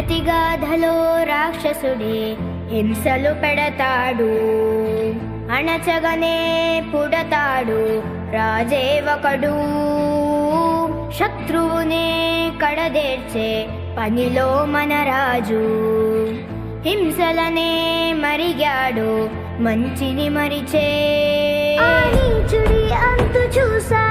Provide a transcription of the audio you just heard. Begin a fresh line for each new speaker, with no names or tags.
ప్రతిగాధలో రాక్షసుడే హింసలు పెడతాడు, అణచగనే పుడతాడు రాజే ఒకడు. శత్రువునే కడదేర్చే పనిలో మన రాజు, హింసలనే మరిగాడు మంచిని మరిచే.
ఆ నీచుడి అంతు చూసా